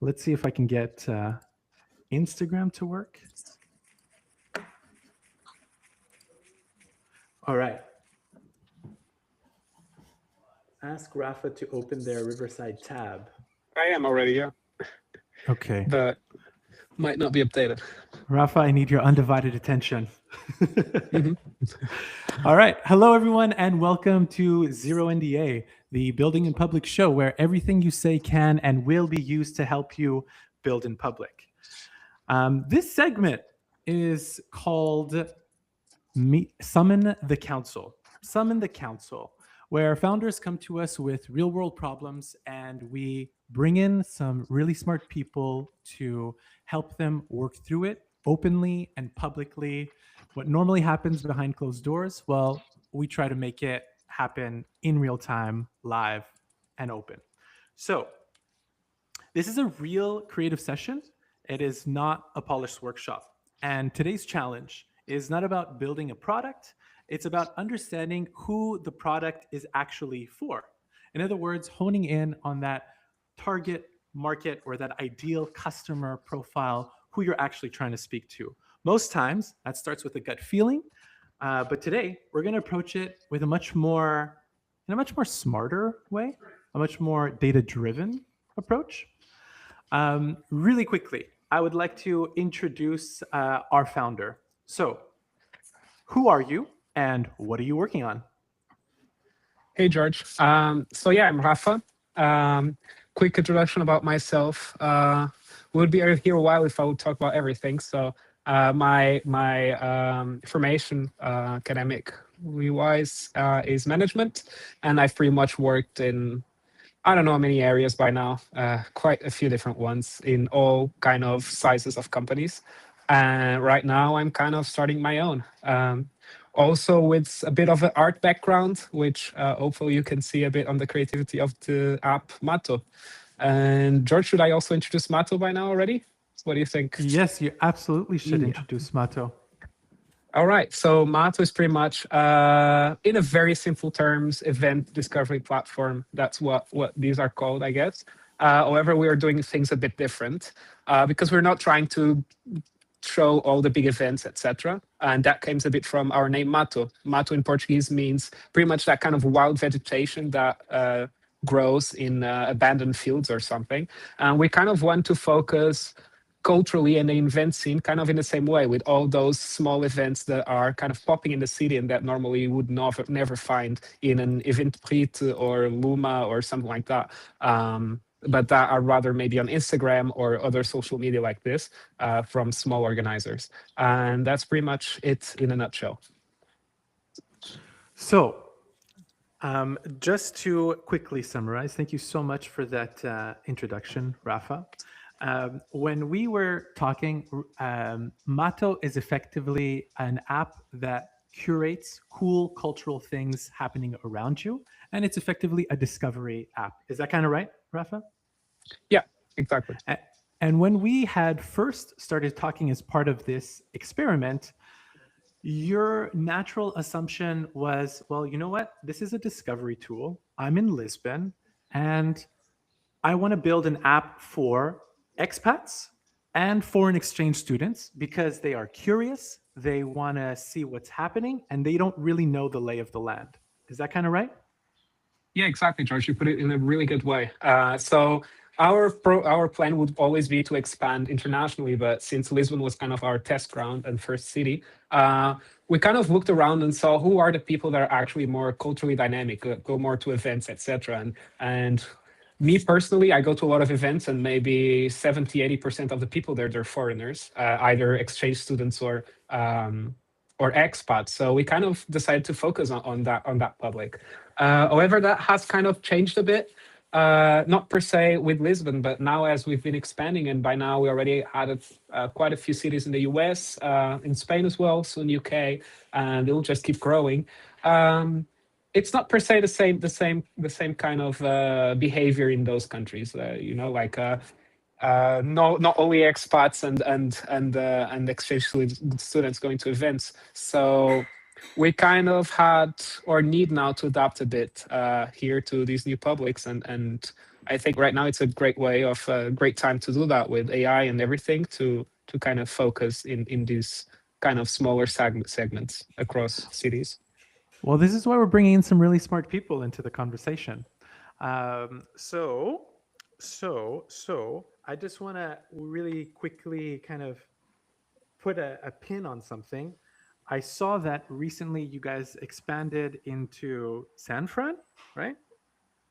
Let's see if I can get Instagram to work. All right. Ask Rafa to open their Riverside tab. I am already, yeah. Okay. But might not be updated. Rafa, I need your undivided attention. All right. Hello, everyone, and welcome to Zero NDA, the Building in Public show where everything you say can and will be used to help you build in public. This segment is called Summon the Council. Summon the Council, where founders come to us with real world problems and we bring in some really smart people to help them work through it openly and publicly. What normally happens behind closed doors, well, we try to make it happen in real time, live, and open. So, this is a real creative session. It is not a polished workshop. And today's challenge is not about building a product, it's about understanding who the product is actually for. In other words, honing in on that target market or that ideal customer profile, who you're actually trying to speak to. Most times, that starts with a gut feeling, but today we're going to approach it with in a much more smarter way, a much more data-driven approach. Really quickly, I would like to introduce our founder. So, who are you and what are you working on? Hey, George. So yeah, I'm Rafa. Quick introduction about myself. Would be here a while if I would talk about everything. So my formation, academic wise, is management, and I've pretty much worked in I don't know how many areas by now, quite a few different ones in all kind of sizes of companies. And right now I'm kind of starting my own. Also with a bit of an art background, which hopefully you can see a bit on the creativity of the app MATO. And George, should I also introduce MATO by now already? What do you think? Yes, you absolutely should introduce MATO. All right, so MATO is pretty much, in a very simple terms, event discovery platform. That's what these are called, I guess. However, we are doing things a bit different because we're not trying to show all the big events, etc. And that comes a bit from our name MATO. MATO in Portuguese means pretty much that kind of wild vegetation that grows in abandoned fields or something. And we kind of want to focus culturally and the event scene kind of in the same way, with all those small events that are kind of popping in the city and that normally you would never find in an Eventbrite or Luma or something like that. But that are rather maybe on Instagram or other social media like this from small organizers. And that's pretty much it in a nutshell. So, just to quickly summarize, thank you so much for that introduction, Rafa. When we were talking, MATO is effectively an app that curates cool cultural things happening around you, and it's effectively a discovery app. Is that kind of right, Rafa? Yeah, exactly. And when we had first started talking as part of this experiment, your natural assumption was, well, you know what? This is a discovery tool. I'm in Lisbon, and I want to build an app for expats and foreign exchange students because they are curious, they want to see what's happening, and they don't really know the lay of the land. Is that kind of right? Yeah, exactly, George. You put it in a really good way. So our plan would always be to expand internationally, but since Lisbon was kind of our test ground and first city, we kind of looked around and saw who are the people that are actually more culturally dynamic, go more to events, etc. And me personally, I go to a lot of events, and maybe 70-80% of the people there, they're foreigners, either exchange students or expats. So we kind of decided to focus on that public. However, that has kind of changed a bit. Not per se with Lisbon, but now as we've been expanding, and by now we already had quite a few cities in the US, in Spain as well, soon UK, and it'll just keep growing. It's not per se the same kind of behavior in those countries. Like not only expats and exchange students going to events. So we kind of had or need now to adapt a bit here to these new publics and I think right now it's a great way of great time to do that with AI and everything to kind of focus in these kind of smaller segments across cities. Well, this is why we're bringing in some really smart people into the conversation. Um, so, so I just want to really quickly kind of put a pin on something. I saw that recently you guys expanded into San Fran, right?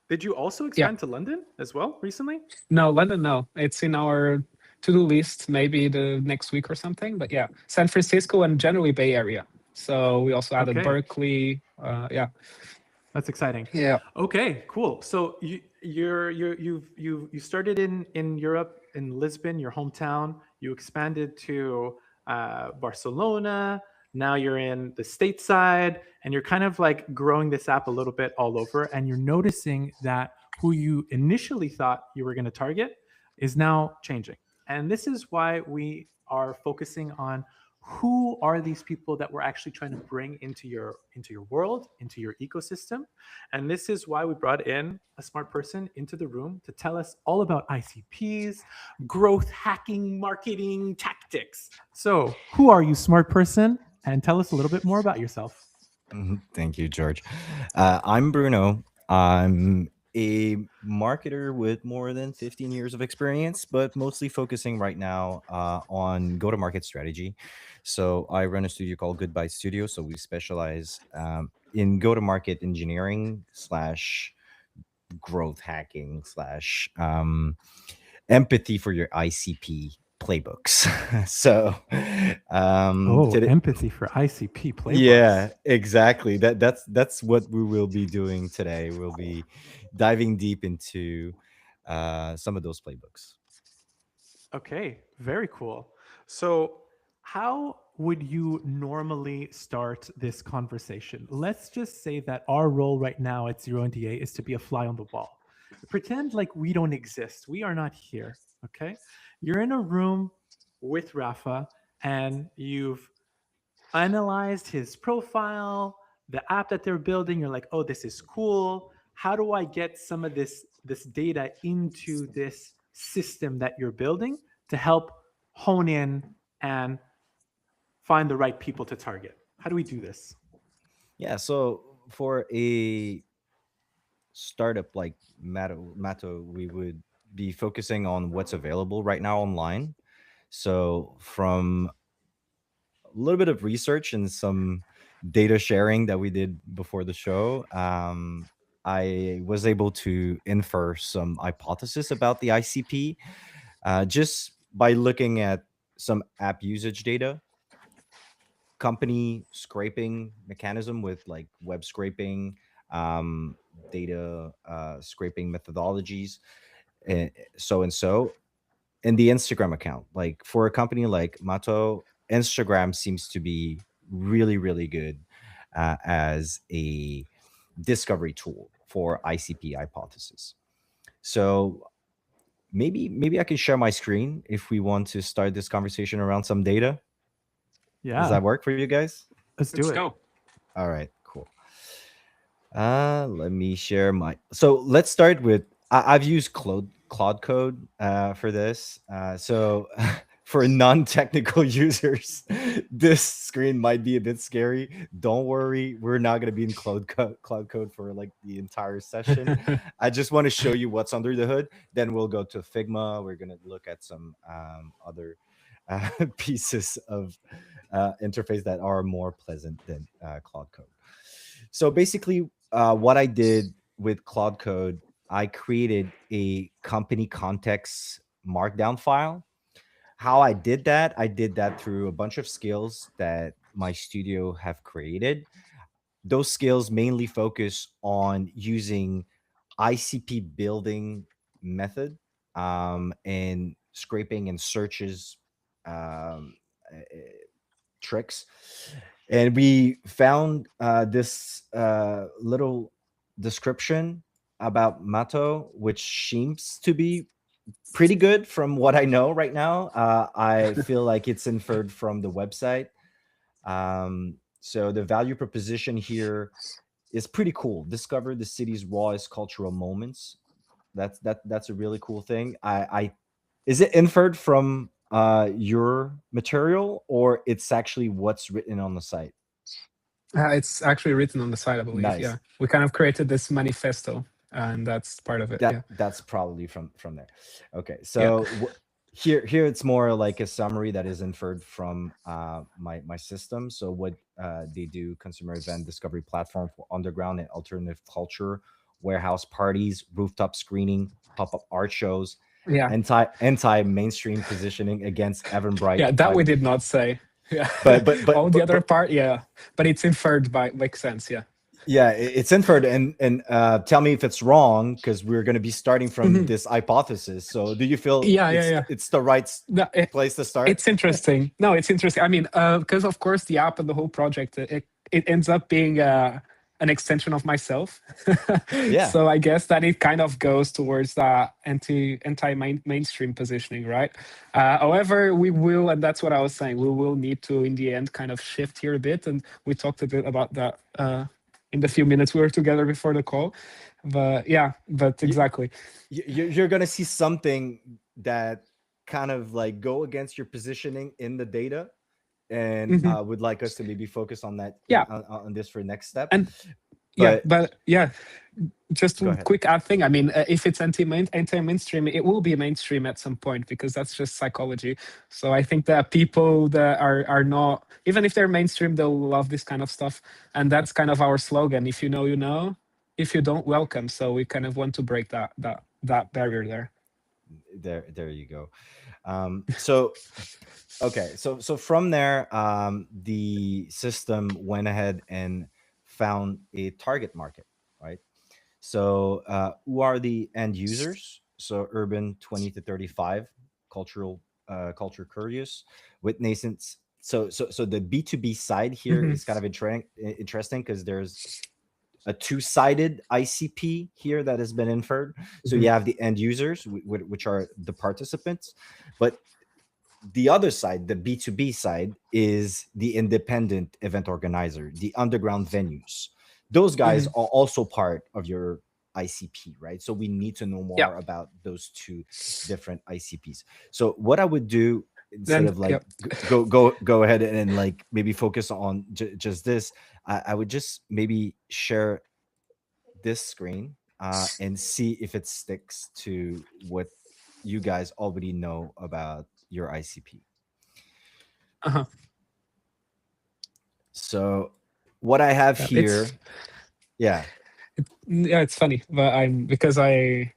Did you also Yeah. expand to London as well recently? No, London, no. It's in our to-do list, maybe the next week or something. But yeah, San Francisco and generally Bay Area. So we also added Okay, Berkeley. Yeah. that's exciting. Yeah. Okay, cool. So you started in Europe in Lisbon, your hometown. You expanded to Barcelona. Now you're in the stateside, and you're kind of like growing this app a little bit all over. And you're noticing that who you initially thought you were going to target is now changing. And this is why we are focusing on who are these people that we're actually trying to bring into your world, into your ecosystem. And this is why we brought in a smart person into the room to tell us all about ICPs, growth hacking, marketing tactics. So, who are you, smart person? And tell us a little bit more about yourself. Thank you, George. I'm Bruno. I'm a marketer with more than 15 years of experience, but mostly focusing right now on go-to-market strategy. So I run a studio called GoodBytes Studio. So we specialize in go-to-market engineering slash growth hacking slash empathy for your ICP playbooks. So Oh, today, empathy for ICP yeah, playbooks. exactly. That's what we will be doing today. We'll be diving deep into some of those playbooks. Okay, very cool. So, how would you normally start this conversation? Let's just say that our role right now at Zero NDA is to be a fly on the wall. Pretend like we don't exist. We are not here. Okay. You're in a room with Rafa and you've analyzed his profile, the app that they're building. You're like, oh, this is cool. How do I get some of this data into this system that you're building to help hone in and find the right people to target? How do we do this? Yeah. So for a startup like Mato, we would be focusing on what's available right now online. So from a little bit of research and some data sharing that we did before the show, I was able to infer some hypothesis about the ICP just by looking at some app usage data, company scraping mechanism with like web scraping, um, data scraping methodologies, so and so, and the Instagram account. Like for a company like Mato, Instagram seems to be really, really good as a discovery tool for ICP hypothesis. So maybe I can share my screen if we want to start this conversation around some data. Does Yeah, that work for you guys? let's do Let's it. go. All right, cool. Let me share my. So let's start with. I've used Cloud Code for this. So for non-technical users, this screen might be a bit scary. Don't worry, we're not gonna be in Cloud Code for like the entire session. I just want to show you what's under the hood. Then we'll go to Figma. We're gonna look at some other pieces of interface that are more pleasant than Cloud Code. So basically, what I did with Cloud Code, I created a company context markdown file. How I did that through a bunch of skills that my studio have created. Those skills mainly focus on using ICP building method and scraping and searches um, tricks. And we found this little description about Mato, which seems to be pretty good from what I know right now. I feel like it's inferred from the website. So the value proposition here is pretty cool. Discover the city's rawest cultural moments. That's a really cool thing. I is it inferred from your material, or it's actually what's written on the site? It's actually written on the site, I believe. Nice. Yeah, we kind of created this manifesto, and that's part of it. Yeah, That's probably from there. Okay, yeah, so here it's more like a summary that is inferred from my system. So what they do: consumer event discovery platform for underground and alternative culture, warehouse parties, rooftop screening, pop-up art shows, yeah, anti mainstream positioning against Eventbrite yeah. That we did not say. Yeah, all the other but part. Yeah, but it's inferred by makes sense. Yeah. yeah, it's inferred, and tell me if it's wrong, because we're going to be starting from Mhm. this hypothesis. So do you feel Yeah, yeah, yeah. it's the right No, place to start? it's interesting. No, it's interesting. I mean, because of course the app and the whole project, it ends up being an extension of myself. Yeah. So I guess that it kind of goes towards that anti mainstream positioning, right? However, we will, and that's what I was saying, we will need to in the end kind of shift here a bit, and we talked a bit about that in the few minutes we were together before the call. But yeah, but exactly. You're going to see something that kind of like go against your positioning in the data, and Mhm. would like us to maybe focus on that Yeah, on this for next step. and yeah, But but yeah, just go a ahead. quick add thing. I mean, if it's anti-mainstream, it will be mainstream at some point because that's just psychology. So I think that people that are not, even if they're mainstream, they'll love this kind of stuff, and that's kind of our slogan. If you know, you know. If you don't, welcome. So we kind of want to break that barrier there. There you go. So okay, so from there, the system went ahead and found a target market, right? So who are the end users? So urban 20 to 35, culture curious, with nascent. So the B2B side here Mhm. is kind of interesting, because there's a two-sided ICP here that has been inferred. So Mhm. you have the end users, which are the participants, but the other side, the B2B side, is the independent event organizer, the underground venues. Those guys Mhm. are also part of your ICP, right? So we need to know Yeah. more about those two different ICPs. So what I would do, instead Then of like yeah. go ahead and like maybe focus on just this, I would just maybe share this screen and see if it sticks to what you guys already know about your ICP. Uh-huh. So what I have Yeah. here, yeah. Yeah, it's funny, but I'm because I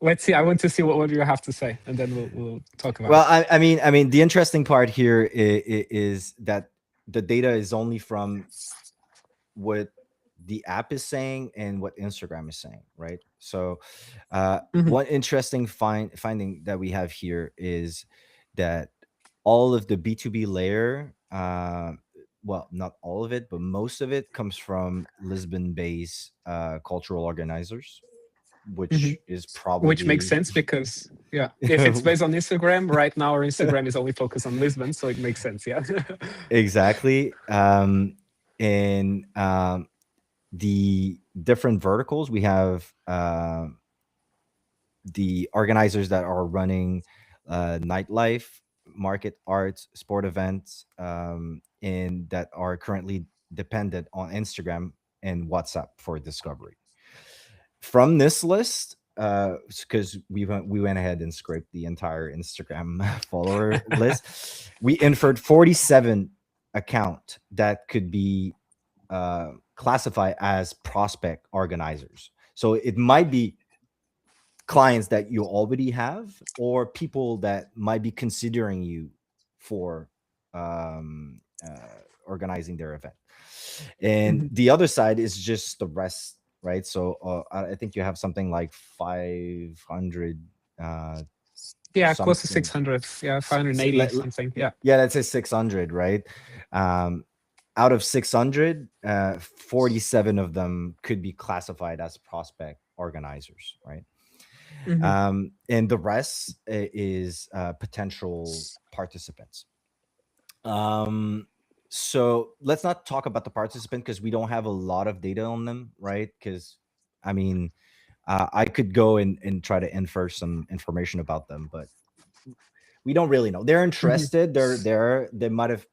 let's see. I want to see what you have to say, and then we'll talk about Well, it. I mean, the interesting part here is that the data is only from what the app is saying and what Instagram is saying, right? So, Mhm. one interesting finding that we have here is that all of the B2B layer, well, not all of it, but most of it comes from Lisbon-based cultural organizers, which Mhm. is Which makes probably sense because yeah, if it's based on Instagram, right now our Instagram is only focused on Lisbon, so it makes sense. Yeah. exactly. And the different verticals we have, the organizers that are running nightlife, market arts, sport events, and that are currently dependent on Instagram and WhatsApp for discovery. From this list, because we went ahead and scraped the entire Instagram follower list, we inferred 47 account that could be classified as prospect organizers. So it might be clients that you already have, or people that might be considering you for organizing their event. And Mhm. the other side is just the rest, right? So I think you have something like 500 Yeah, close to something. 600. Yeah, So, 580 something. Yeah. yeah, let's say 600, right? um Out of 600, 47 of them could be classified as prospect organizers, right? Mhm. And the rest is potential participants. Um, so let's not talk about the participant, because we don't have a lot of data on them, right? Because I mean, I could go and try to infer some information about them, but we don't really know. They're interested. They might have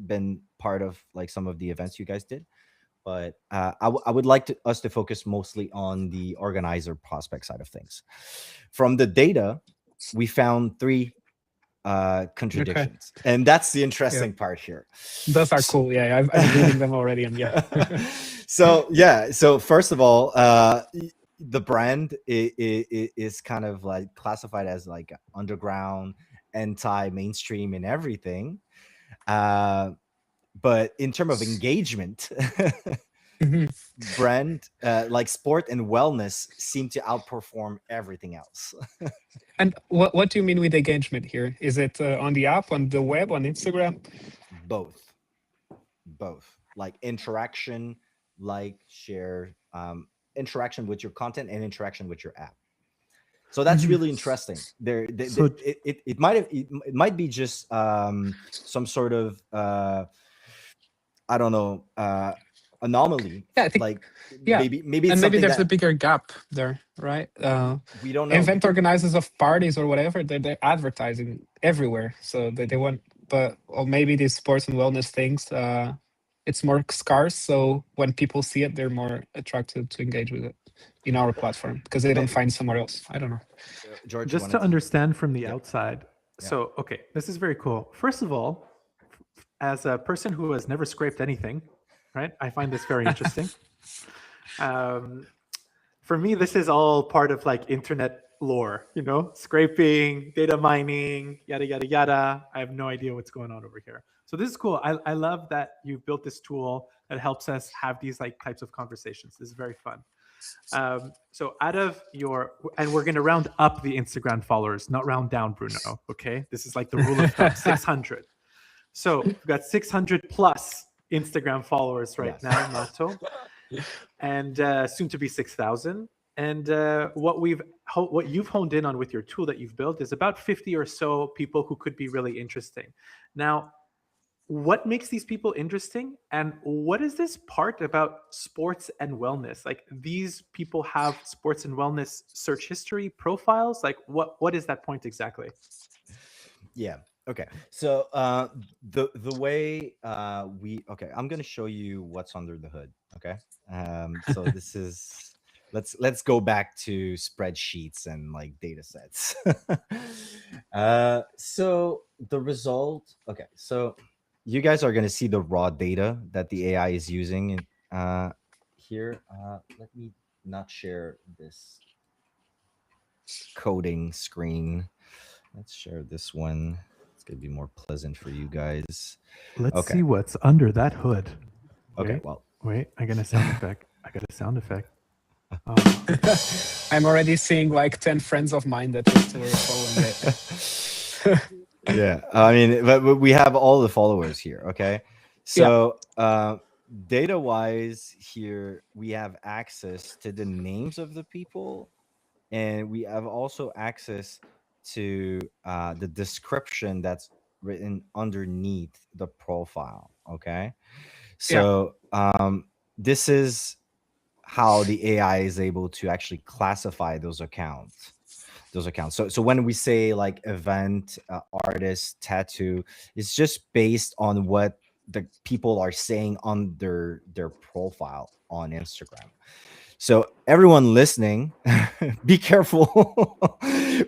been part of like some of the events you guys did, but I would like us to focus mostly on the organizer prospect side of things. From the data, we found 3 contradictions, and that's the interesting part here. Those are cool. Yeah, I'm reading them already, and yeah. So first of all, the brand is kind of like classified as like underground, anti-mainstream, and everything. But in terms of engagement, brand like sport and wellness seem to outperform everything else. And what do you mean with engagement here? Is it on the app, on the web, on Instagram? Both. Like interaction, like share, interaction with your content and interaction with your app. So that's really interesting. It might be just some sort of I don't know, anomaly. Yeah, I think, like maybe it's maybe there's that, a bigger gap there, right? We don't know. Event organizers of parties or whatever, they're advertising everywhere, so they want. But or maybe these sports and wellness things, it's more scarce. So when people see it, they're more attracted to engage with it in our platform because they don't find somewhere else. I don't know. George, just to understand from the outside. Yeah. So, okay, this is very cool. First of all, as a person who has never scraped anything, right? I find this very interesting. For me, this is all part of like internet lore, you know, scraping, data mining, yada, yada, yada. I have no idea what's going on over here. So this is cool. I love that you've built this tool that helps us have these like types of conversations. This is very fun. So out of your, and we're going to round up the Instagram followers, not round down, Bruno. Okay. This is like the rule of thumb, 600. So we've got 600 plus Instagram followers right now, MATO, and soon to be 6,000. And what you've honed in on with your tool that you've built is about 50 or so people who could be really interesting. Now, what makes these people interesting, and what is this part about sports and wellness? Like, these people have sports and wellness search history profiles. Like, what is that point exactly? Yeah. Okay. So the way I'm going to show you what's under the hood. Okay. So this is let's go back to spreadsheets and like data sets. So the result. Okay. So you guys are going to see the raw data that the AI is using here. Let me not share this coding screen. Let's share this one. It's going to be more pleasant for you guys. Let's see what's under that hood. Okay, wait, I got a sound effect. Oh. I'm already seeing like 10 friends of mine that were following it. Yeah, I mean, but we have all the followers here. Okay, so data-wise, here we have access to the names of the people, and we have also access to the description that's written underneath the profile. Okay, so this is how the AI is able to actually classify those accounts. So when we say like event, artist, tattoo, it's just based on what the people are saying on their profile on Instagram. So everyone listening, be careful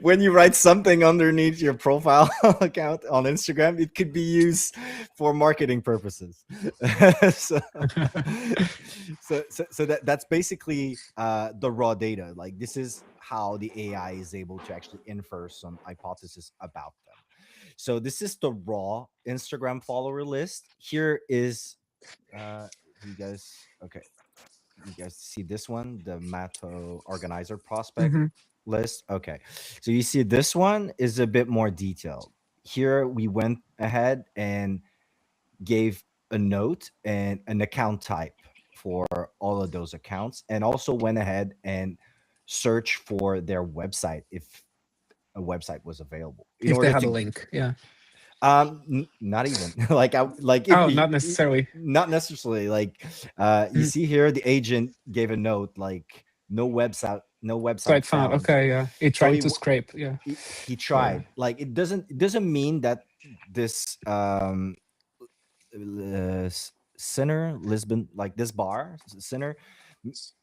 when you write something underneath your profile account on Instagram. It could be used for marketing purposes. so that's basically the raw data. Like, this is how the AI is able to actually infer some hypothesis about them. So this is the raw Instagram follower list. Here is you guys see this one, the MATO organizer prospect list. Okay, so you see this one is a bit more detailed. Here we went ahead and gave a note and an account type for all of those accounts, and also went ahead and searched for their website if a website was available. If they had a link, not even like not necessarily. Like you see here, the agent gave a note like no website So I found, found. okay, yeah. It So trying to scrape, yeah. he tried. Like it doesn't mean that this center Lisbon, like this bar center,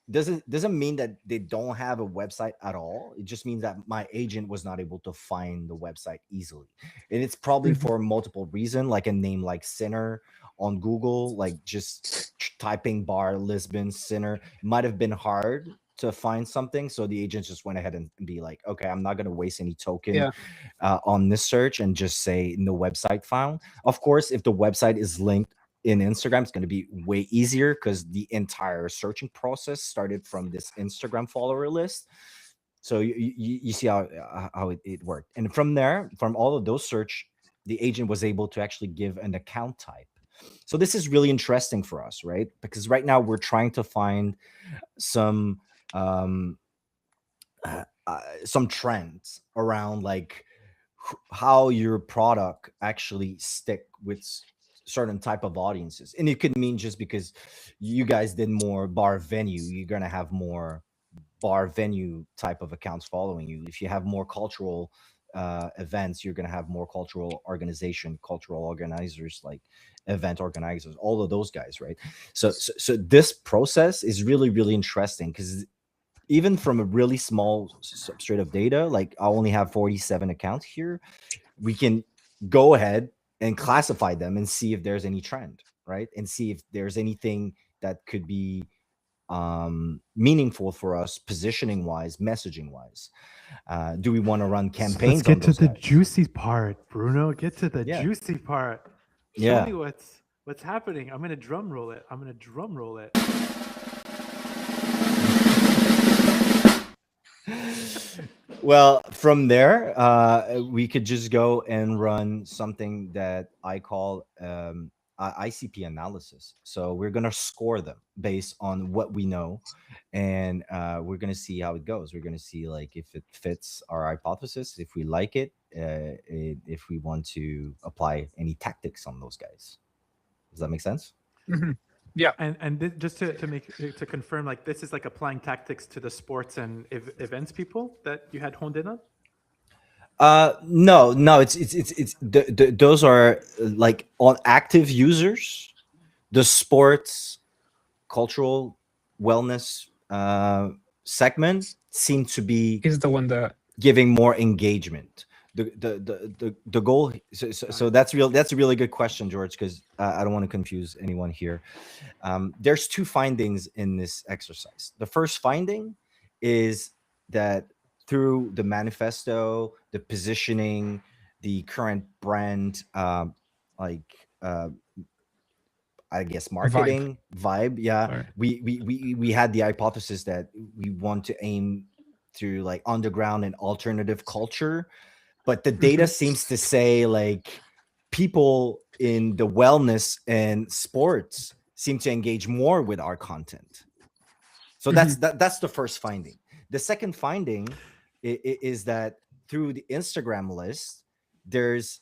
doesn't mean that they don't have a website at all. It just means that my agent was not able to find the website easily, and it's probably Mhm. for multiple reason, like a name like center on Google, like just typing bar Lisbon center might have been hard to find something. So the agent just went ahead and be like, okay, I'm not going to waste any token Yeah. on this search and just say no website found. Of course, if the website is linked in Instagram, it's going to be way easier because the entire searching process started from this Instagram follower list. So you see how it worked. And from there, from all of those search, the agent was able to actually give an account type. So this is really interesting for us, right? Because right now we're trying to find some some trends around like how your product actually stick with certain type of audiences. And it could mean just because you guys did more bar venue, you're going to have more bar venue type of accounts following you. If you have more cultural events, you're going to have more cultural organizers, like event organizers, all of those guys, right? So this process is really, really interesting because even from a really small substrate of data, like I only have 47 accounts here, we can go ahead and classify them and see if there's any trend, right? And see if there's anything that could be meaningful for us, positioning wise, messaging wise. Do we want to run Let's campaigns get on to those the guys? juicy part, Bruno. Get to the Yeah. juicy part. Show Yeah. me what's happening. I'm gonna drum roll it. Well, from there, we could just go and run something that I call ICP analysis. So we're going to score them based on what we know, and we're going to see how it goes. We're going to see like if it fits our hypothesis, if we like it, if we want to apply any tactics on those guys. Does that make sense? Mhm. Yeah. And just to confirm, like this is like applying tactics to the sports and events people that you had honed in on. No, it's those are like on active users, the sports, cultural, wellness segment seem to be Is the one that giving more engagement. The goal. So that's real. That's a really good question, George, because I don't want to confuse anyone here. There's two findings in this exercise. The first finding is that through the manifesto, the positioning, the current brand, like I guess marketing vibe. Yeah, Right. we had the hypothesis that we want to aim through like underground and alternative culture, but the data seems to say like people in the wellness and sports seem to engage more with our content. So that's the first finding. The second finding is that through the Instagram list, there's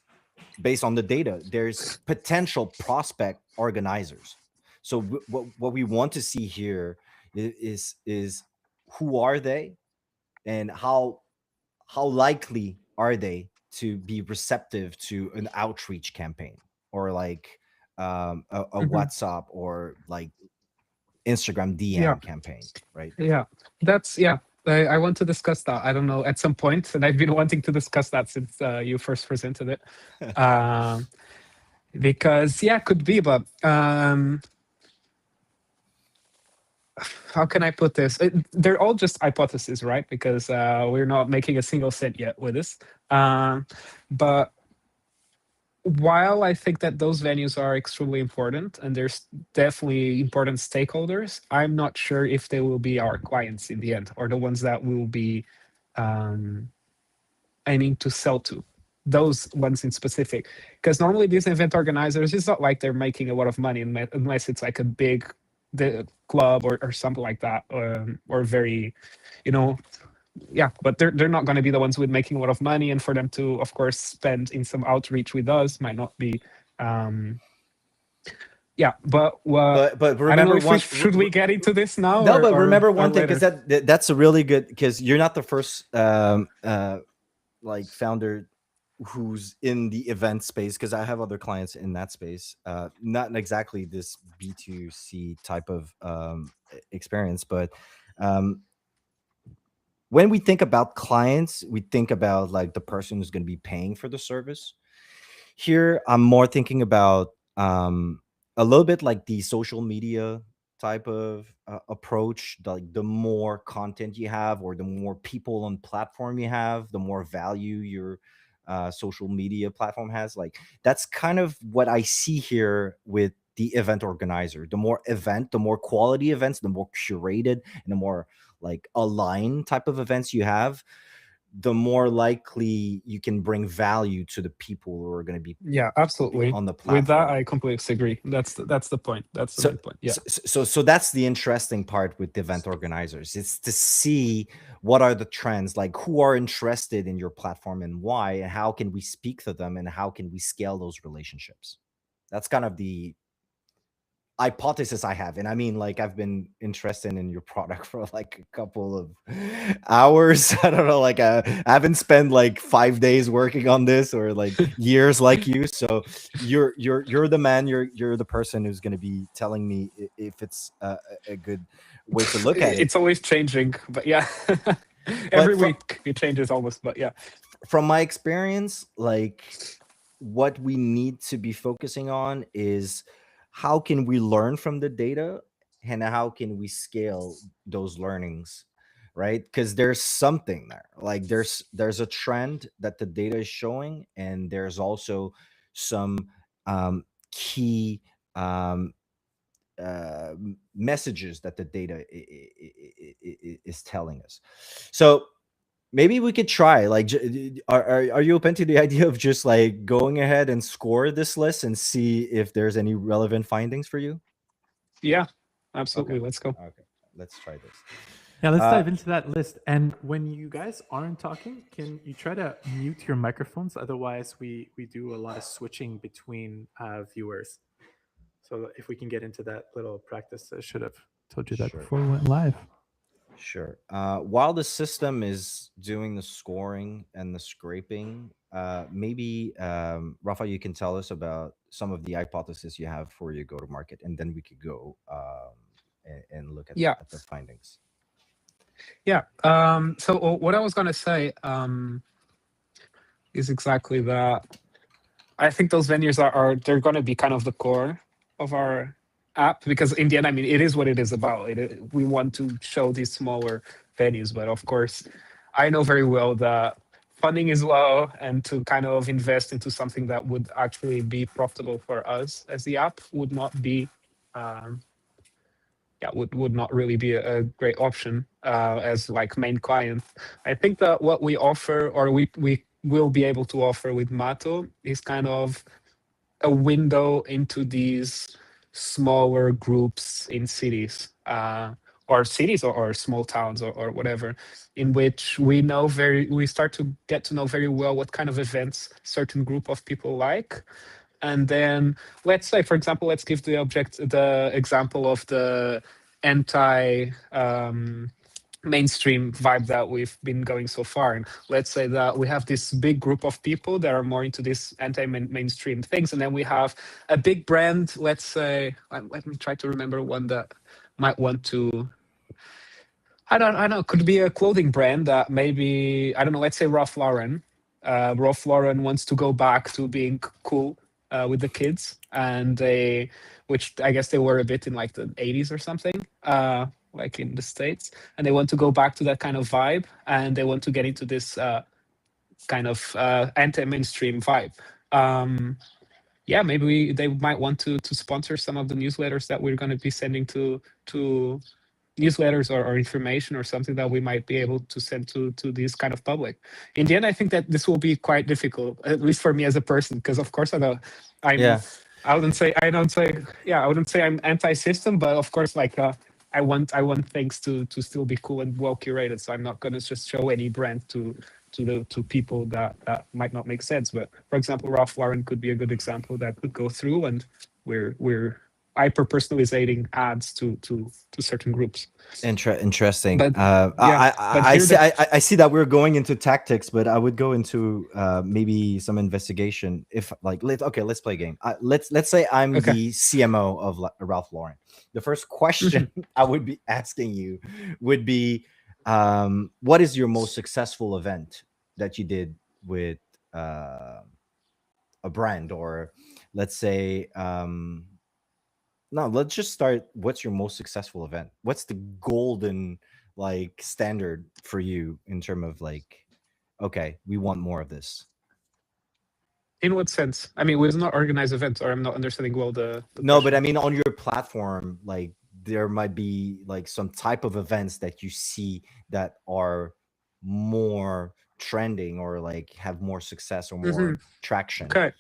based on the data, there's potential prospect organizers. So what we want to see here is who are they and how likely are they to be receptive to an outreach campaign or like a WhatsApp or like Instagram Yeah. DM campaign, right? Yeah. That's, yeah. I want to discuss that. I don't know, at some point, and I've been wanting to discuss that since you first presented it. Because yeah, could be, but how can I put this? They're all just hypotheses, right? Because we're not making a single cent yet with this. But while I think that those venues are extremely important and there's definitely important stakeholders, I'm not sure if they will be our clients in the end or the ones that will be aiming to sell to. Those ones in specific. Because normally these event organizers, it's not like they're making a lot of money unless it's like a big club or something like that, or very, yeah, but they're not going to be the ones with making a lot of money, and for them to, of course, spend in some outreach with us might not be Yeah, but but I don't know remember if one. should we get into this now No, but or remember one thing, later? because that's a really good, because you're not the first like founder who's in the event space, because I have other clients in that space, not exactly this B2C type of experience, but um, when we think about clients, we think about like the person who's going to be paying for the service. Here, I'm more thinking about a little bit like the social media type of approach. Like the more content you have, or the more people on platform you have, the more value your social media platform has. Like that's kind of what I see here with the event organizer. The more event, the more quality events, the more curated and the more like aligned type of events you have, the more likely you can bring value to the people who are going to be Yeah, absolutely. on the With that, platform. I completely agree. That's the point. That's the So, main point. Yeah. so that's the interesting part with the event organizers. It's to see what are the trends, like who are interested in your platform and why, and how can we speak to them, and how can we scale those relationships. That's kind of the hypothesis I have. And I mean, like, I've been interested in your product for like a couple of hours. I don't know, like I haven't spent like 5 days working on this, or like years like you. So you're the man, you're the person who's going to be telling me if it's a good way to look at it. It's always changing, but yeah. Every week it changes almost, but yeah. From my experience, like what we need to be focusing on is how can we learn from the data, and how can we scale those learnings, right? Because there's something there, like there's a trend that the data is showing, and there's also some key messages that the data is telling us. So maybe we could try, like, are you open to the idea of just like going ahead and score this list and see if there's any relevant findings for you? Yeah, Okay. absolutely. Let's go. Okay, let's try this. Yeah, let's dive into that list. And when you guys aren't talking, can you try to mute your microphones? Otherwise, we do a lot of switching between viewers. So if we can get into that little practice, I should have told you that Sure. before we went live. Sure. While the system is doing the scoring and the scraping, maybe Rafa, you can tell us about some of the hypotheses you have for your go-to-market, and then we could go and look Yeah. at the findings. Yeah. So what I was gonna say is exactly that. I think those venues are they're gonna be kind of the core of our app, because in the end, I mean, it is what it is about. We want to show these smaller venues, but of course, I know very well that funding is low, and to kind of invest into something that would actually be profitable for us as the app would not be would not really be a great option as like main client. I think that what we offer, or we will be able to offer with MATO, is kind of a window into these smaller groups in cities, or small towns, or whatever, in which we start to get to know very well what kind of events certain group of people like. And then let's say, for example, let's give the example of the anti mainstream vibe that we've been going so far. And let's say that we have this big group of people that are more into this anti-mainstream things, and then we have a big brand. Let's say, let me try to remember one that might want to. I don't know. Could be a clothing brand that maybe, I don't know. Let's say Ralph Lauren. Ralph Lauren wants to go back to being cool with the kids, and which I guess they were a bit in like the 80s or something, like in the States, and they want to go back to that kind of vibe, and they want to get into this kind of anti-mainstream vibe. Yeah, maybe they might want to sponsor some of the newsletters that we're going to be sending to newsletters, or information, or something that we might be able to send to this kind of public. In the end, I think that this will be quite difficult, at least for me as a person, because of course I wouldn't say I'm anti-system, but of course, like I want things to still be cool and well curated. So I'm not going to just show any brand to people that might not make sense. But for example, Ralph Lauren could be a good example that could go through, and we're hyper-personalizing ads to certain groups. Interesting. But I see. I see that we're going into tactics, but I would go into maybe some investigation. If like, let's play a game. Let's say I'm the CMO of Ralph Lauren. The first question I would be asking you would be, what is your most successful event that you did with a brand, or let's say no, let's just start. What's your most successful event? What's the golden like standard for you in terms of like, okay, we want more of this? In what sense? I mean, we do not organize events, or I'm not understanding well the No, question. but I mean on your platform, like there might be like some type of events that you see that are more trending or like have more success or more traction. Okay.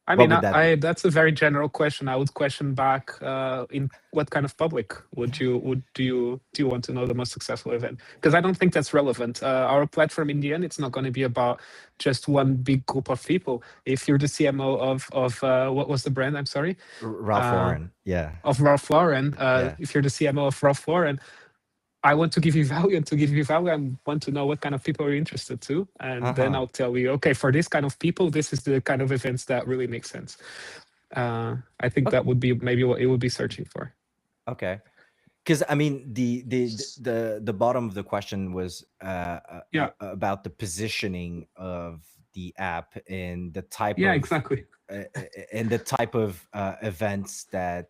I What mean, would that be? that's a very general question. I would question back, in what kind of public do you want to know the most successful event? Because I don't think that's relevant. Our platform, in the end, it's not going to be about just one big group of people. If you're the CMO of what was the brand? I'm sorry, Ralph Lauren. Yeah. Of Ralph Lauren. Yeah. If you're the CMO of Ralph Lauren, I want to give you value, and to give you value, I want to know what kind of people are interested to, and then I'll tell you, okay, for this kind of people, this is the kind of events that really make sense. I think that would be maybe what it would be searching for. Okay, because I mean the bottom of the question was about the positioning of the app and the type of exactly and the type of events that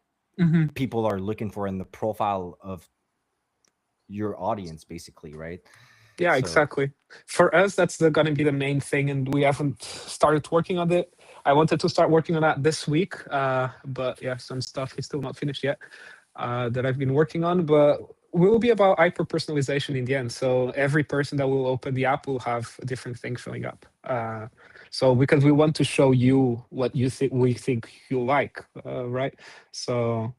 people are looking for in the profile of your audience, basically, right? Yeah, exactly. For us, that's going to be the main thing, and we haven't started working on it. I wanted to start working on that this week, but yeah, some stuff is still not finished yet that I've been working on. But will be about hyper personalization in the end. So every person that will open the app will have a different thing showing up. So because we want to show you what you think we think you like, right? So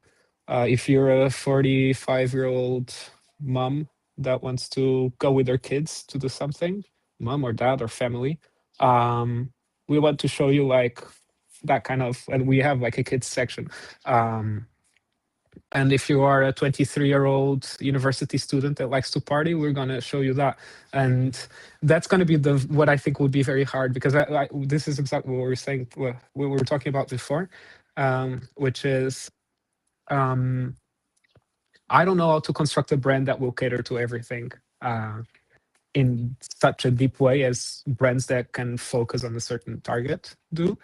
if you're a 45-year-old mom that wants to go with their kids to do something, mom or dad or family, we want to show you like that kind of, and we have like a kids section. And if you are a 23-year-old university student that likes to party, we're going to show you that. And that's going to be what I think would be very hard, because this is exactly what we were saying, what we were talking about before, which is, I don't know how to construct a brand that will cater to everything in such a deep way as brands that can focus on a certain target do.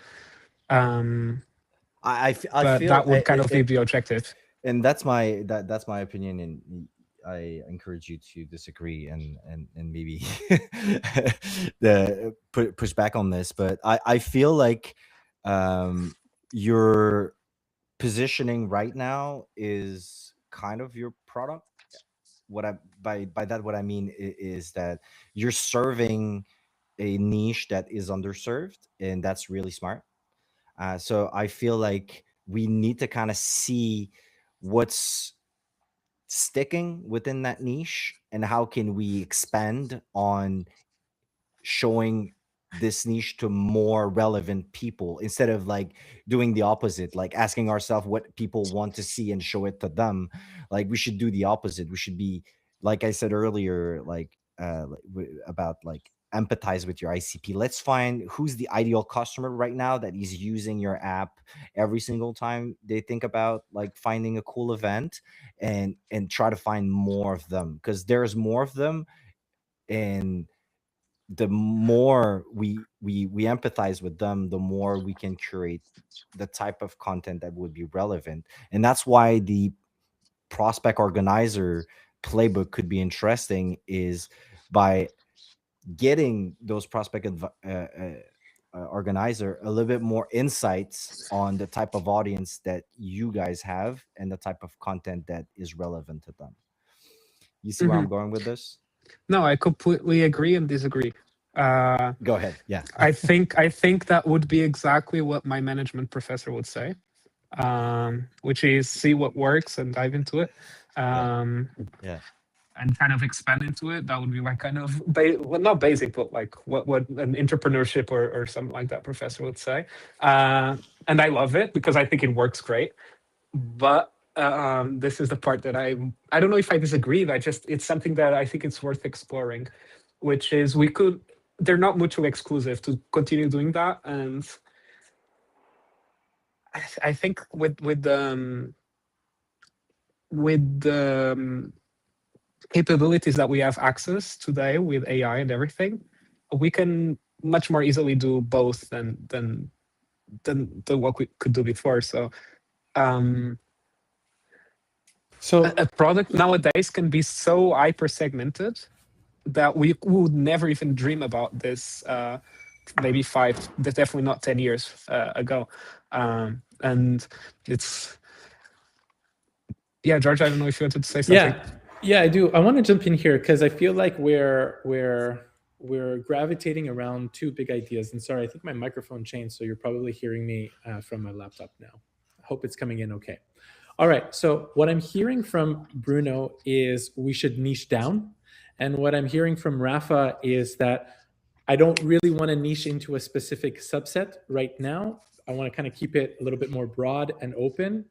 I feel that would kind of be the objective. And that's my opinion, and I encourage you to disagree and maybe push back on this. But I feel like your positioning right now is kind of your product. What I by that what I mean is that you're serving a niche that is underserved, and that's really smart. So I feel like we need to kind of see what's sticking within that niche and how can we expand on showing this niche to more relevant people, instead of like doing the opposite, like asking ourselves what people want to see and show it to them. Like we should do the opposite. We should be, like I said earlier, like about like empathize with your ICP. Let's find who's the ideal customer right now that is using your app every single time they think about like finding a cool event, and try to find more of them, because there's more of them. And the more we empathize with them, the more we can curate the type of content that would be relevant. And that's why the prospect organizer playbook could be interesting, is by getting those prospect organizer a little bit more insights on the type of audience that you guys have and the type of content that is relevant to them. You see where I'm going with this? No, I completely agree and disagree. Go ahead. Yeah. I think that would be exactly what my management professor would say, which is see what works and dive into it. Yeah. And kind of expand into it. That would be like kind of well, not basic, but like what an entrepreneurship or something like that professor would say. And I love it because I think it works great. But this is the part that I don't know if I disagree, but it's something that I think it's worth exploring, which is they're not mutually exclusive to continue doing that. And I think with the capabilities that we have access today with AI and everything, we can much more easily do both than what we could do before. So a product nowadays can be so hyper segmented that we would never even dream about this maybe definitely not 10 years ago. And it's, yeah, George, I don't know if you wanted to say something. Yeah, I do. I want to jump in here because I feel like we're gravitating around two big ideas. And sorry, I think my microphone changed, so you're probably hearing me from my laptop now. I hope it's coming in okay. All right. So what I'm hearing from Bruno is we should niche down, and what I'm hearing from Rafa is that I don't really want to niche into a specific subset right now. I want to kind of keep it a little bit more broad and open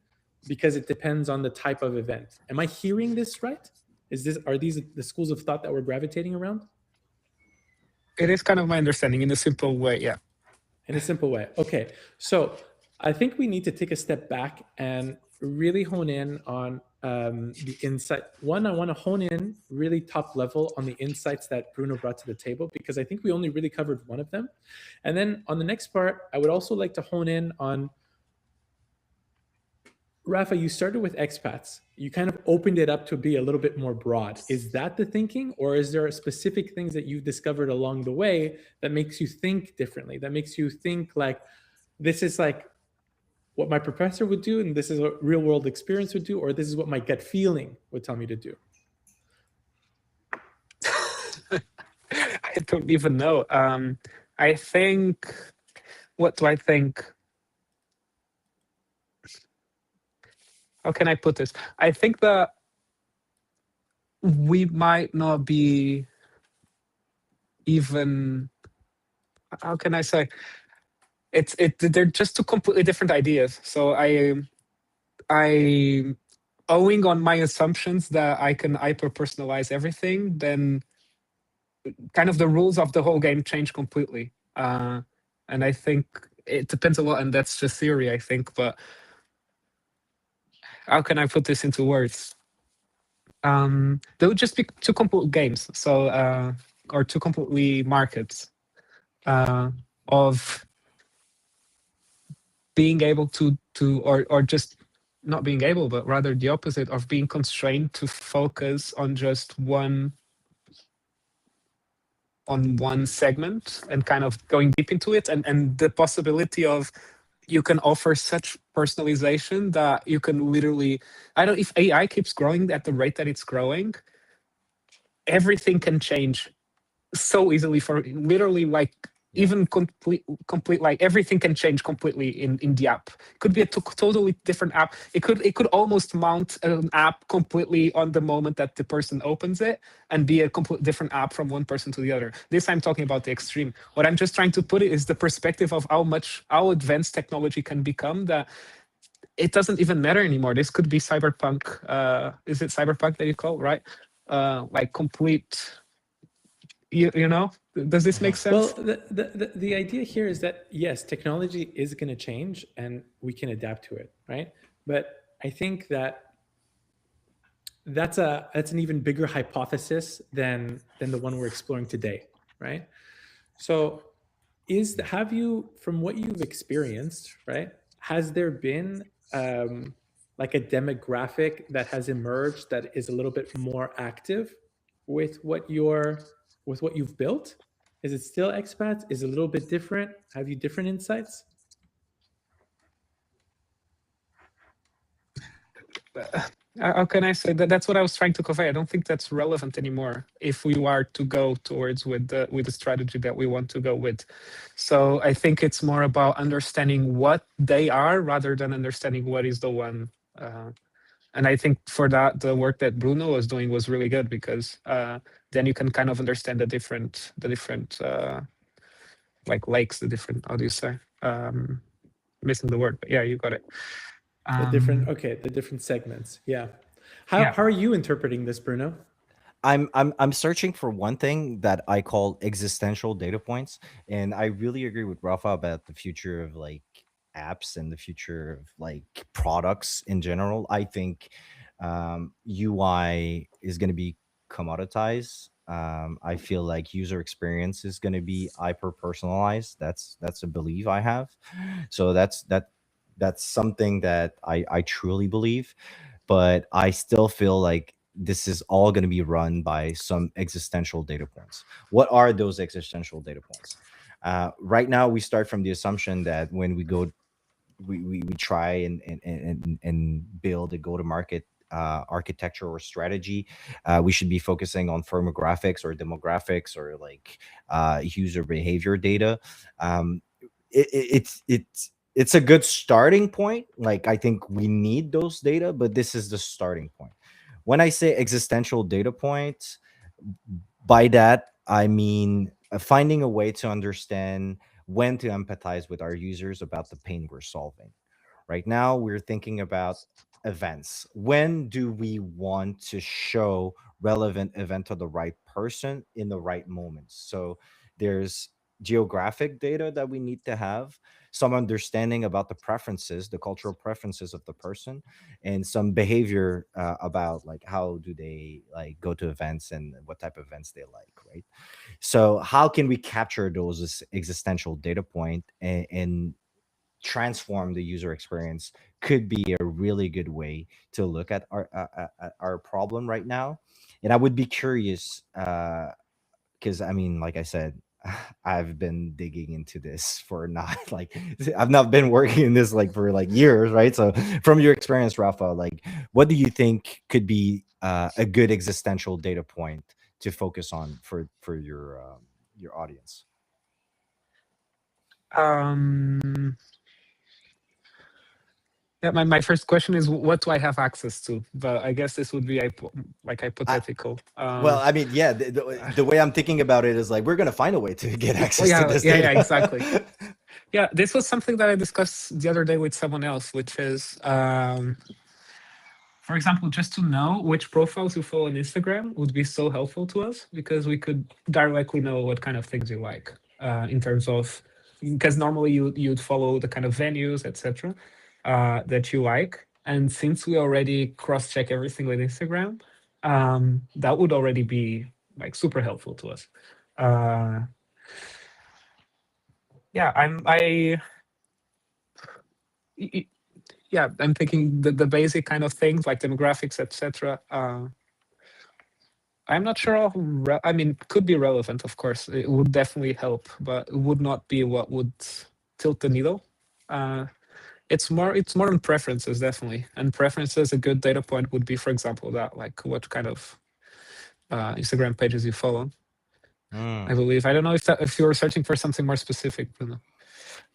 because it depends on the type of event. Am I hearing this right? Are these the schools of thought that we're gravitating around? It is kind of my understanding in a simple way, yeah. In a simple way. Okay. So I think we need to take a step back and really hone in on the insight. One, I want to hone in really top level on the insights that Bruno brought to the table, because I think we only really covered one of them. And then on the next part, I would also like to hone in on, Rafa, you started with expats. You kind of opened it up to be a little bit more broad. Is that the thinking, or is there specific things that you've discovered along the way that makes you think differently, that makes you think like, this is like what my professor would do, and this is what real world experience would do, or this is what my gut feeling would tell me to do? I don't even know. I think, what do I think? How can I put this? I think that we might not be even, how can I say? They're just two completely different ideas. So I owing on my assumptions that I can hyper personalize everything, then kind of the rules of the whole game change completely. And I think it depends a lot, and that's just theory, I think. But how can I put this into words? They would just be two complete games, so or two completely markets of being able to or just not being able, but rather the opposite of being constrained to focus on just one segment and kind of going deep into it, and the possibility of you can offer such personalization that you can literally, I don't, if AI keeps growing at the rate that it's growing, everything can change so easily for literally like even complete like everything can change completely in the app. It could be a totally different app. It could almost mount an app completely on the moment that the person opens it and be a complete different app from one person to the other. This I'm talking about the extreme. What I'm just trying to put it is the perspective of how advanced technology can become, that it doesn't even matter anymore. This could be cyberpunk. Is it cyberpunk that you call, right? Like complete, you know, does this make sense? Well, the idea here is that yes, technology is going to change and we can adapt to it, right? But I think that that's an even bigger hypothesis than the one we're exploring today, right? So have you, from what you've experienced, right, has there been like a demographic that has emerged that is a little bit more active with what you've built? Is it still expats? Is it a little bit different? Have you different insights? How can I say that? That's what I was trying to convey. I don't think that's relevant anymore if we are to go towards with the strategy that we want to go with. So I think it's more about understanding what they are rather than understanding what is the one. And I think for that, the work that Bruno was doing was really good, because then you can kind of understand the different like lakes, the different, how do you say? Missing the word, but yeah, you got it. The different segments. Yeah. Yeah. How are you interpreting this, Bruno? I'm searching for one thing that I call existential data points, and I really agree with Rafa about the future of like apps and the future of like products in general. I think UI is going to be commoditized. I feel like user experience is going to be hyper personalized. That's a belief I have. So that's something that I truly believe, but I still feel like this is all going to be run by some existential data points. What are those existential data points? Right now, we start from the assumption that when we go, we try and build a go to market architecture or strategy, we should be focusing on firmographics or demographics or like user behavior data. Um, it's a good starting point. Like I think we need those data, but this is the starting point. When I say existential data points, by that I mean finding a way to understand when to empathize with our users about the pain we're solving. Right now, we're thinking about events. When do we want to show relevant event to the right person in the right moments? So there's geographic data that we need to have, some understanding about the preferences, the cultural preferences of the person, and some behavior about like how do they like go to events and what type of events they like, right? So how can we capture those existential data point and transform the user experience could be a really good way to look at our problem right now. And I would be curious because I mean, like I said, I've been digging into this for not like I've not been working in this like for like years, right? So from your experience, Rafa, like what do you think could be a good existential data point to focus on for your audience? Um, yeah, my first question is what do I have access to? But I guess this would be like I, hypothetical. well, I mean, yeah, the way I'm thinking about it is like we're gonna find a way to get Well, access to yeah, this yeah, data. yeah, exactly. Yeah, this was something that I discussed the other day with someone else, which is, for example, just to know which profiles you follow on Instagram would be so helpful to us because we could directly know what kind of things you like in terms of, because normally you'd follow the kind of venues, etc., that you like. And since we already cross-check everything with Instagram, that would already be like super helpful to us. Uh, yeah, yeah, I'm thinking the basic kind of things like demographics, etc. I'm not sure how. I mean, could be relevant, of course. It would definitely help, but it would not be what would tilt the needle. Uh, it's more on preferences, definitely. And preferences, a good data point would be, for example, that like what kind of Instagram pages you follow. I Mm. believe. I don't know if you were searching for something more specific, Bruno.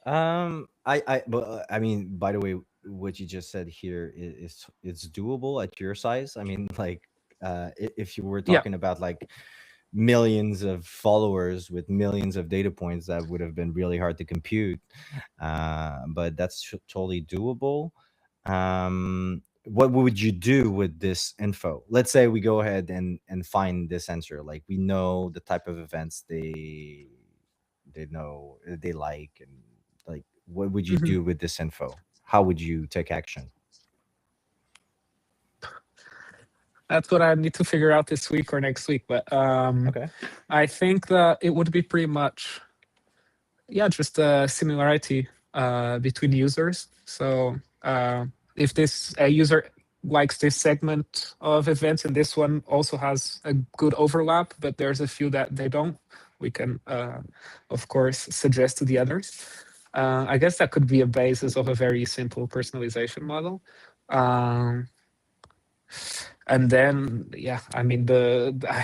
I mean, by the way, what you just said here is it's doable at your size. I mean, like, if you were Yeah. talking about like millions of followers with millions of data points, that would have been really hard to compute. But that's totally doable. What would you do with this info? Let's say we go ahead and find this answer. Like we know the type of events they know they like, and like what would you Mhm. do with this info? How would you take action? That's what I need to figure out this week or next week. But Okay. I think that it would be pretty much, yeah, just a similarity between users. So if this user likes this segment of events and this one also has a good overlap, but there's a few that they don't, we can, of course, suggest to the others. I guess that could be a basis of a very simple personalization model. Um, and then, yeah, I mean,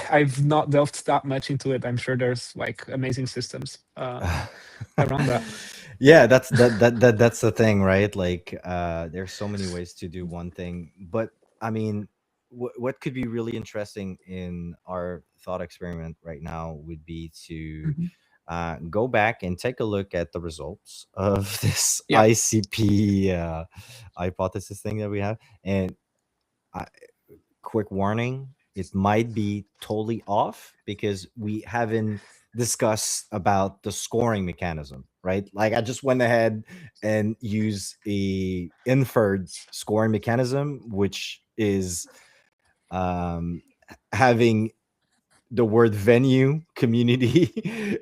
I've not delved that much into it. I'm sure there's like amazing systems around that. Yeah, that's the thing, right? Like there's so many ways to do one thing, but I mean, what could be really interesting in our thought experiment right now would be to Mhm. go back and take a look at the results of this Yeah. ICP hypothesis thing that we have. And quick warning, it might be totally off because we haven't discussed about the scoring mechanism, right? Like I just went ahead and used a inferred scoring mechanism, which is having the word venue community